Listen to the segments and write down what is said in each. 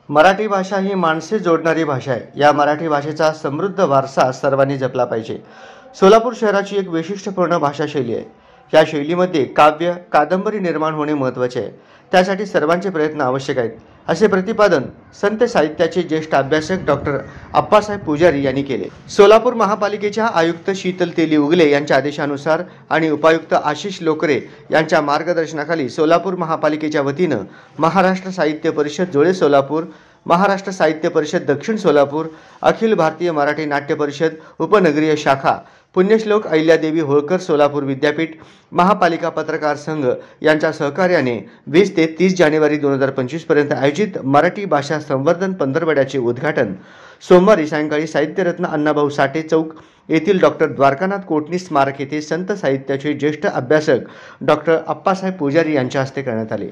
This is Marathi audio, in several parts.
मराठी भाषा ही माणसे जोडणारी भाषा आहे। या मराठी भाषेचा समृद्ध वारसा सर्वांनी जपला पाहिजे। सोलापूर शहराची एक वैशिष्ट्यपूर्ण भाषा शैली आहे। या शैलीमध्ये काव्य, कादंबरी निर्माण होणे महत्त्वाचे आहे। त्यासाठी सर्वांचे प्रयत्न आवश्यक आहेत, असे प्रतिपादन संत साहित्याचे ज्येष्ठ अभ्यासक डॉक्टर अप्पासाहेब पुजारी यांनी केले। सोलापूर महापालिकेच्या आयुक्त शीतल तेली उगले यांच्या आदेशानुसार आणि उपायुक्त आशिष लोकरे यांच्या मार्गदर्शनाखाली सोलापूर महापालिकेच्या वतीनं महाराष्ट्र साहित्य परिषद जोळे सोलापूर, महाराष्ट्र साहित्य परिषद दक्षिण सोलापूर, अखिल भारतीय मराठी नाट्य परिषद उपनगरीय शाखा, पुण्यश्लोक अहिल्यादेवी होळकर सोलापूर विद्यापीठ, महापालिका पत्रकार संघ यांच्या सहकार्याने 20 ते 30 जानेवारी 2025 पर्यंत आयोजित मराठी भाषा संवर्धन पंधरवड्याचे उद्घाटन सोमवारी सायंकाळी साहित्यरत्न अण्णाभाऊ साठे चौक येथील डॉक्टर द्वारकानाथ कोटणी स्मारक येथे संत साहित्याचे ज्येष्ठ अभ्यासक डॉक्टर अप्पासाहेब पुजारी यांच्या हस्ते करण्यात आले।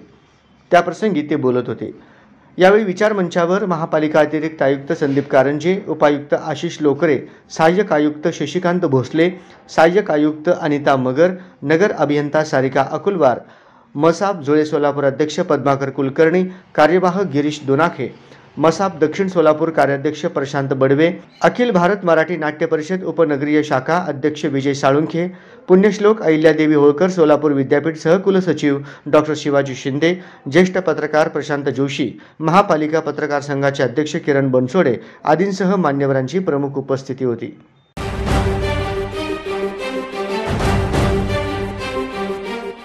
त्याप्रसंगी ते बोलत होते। यावेळी विचारमंचावर महापालिका अतिरिक्त आयुक्त संदीप कारंजे, उपायुक्त आशिष लोकरे, सहाय्यक आयुक्त शशिकांत भोसले, सहाय्यक आयुक्त अनिता मगर, नगर अभियंता सारिका अकुलवार, मसाप जोळे सोलापूर अध्यक्ष पद्माकर कुलकर्णी, कार्यवाहक गिरीश दोनाखे, मसाप दक्षिण सोलापूर कार्याध्यक्ष प्रशांत बडवे, अखिल भारत मराठी नाट्य परिषद उपनगरीय शाखा अध्यक्ष विजय साळुंखे, पुण्यश्लोक अहिल्यादेवी होळकर सोलापूर विद्यापीठ सहकुलसचिव डॉक्टर शिवाजी शिंदे, ज्येष्ठ पत्रकार प्रशांत जोशी, महापालिका पत्रकार संघाचे अध्यक्ष किरण बनसोडे आदींसह मान्यवरांची प्रमुख उपस्थिती होती।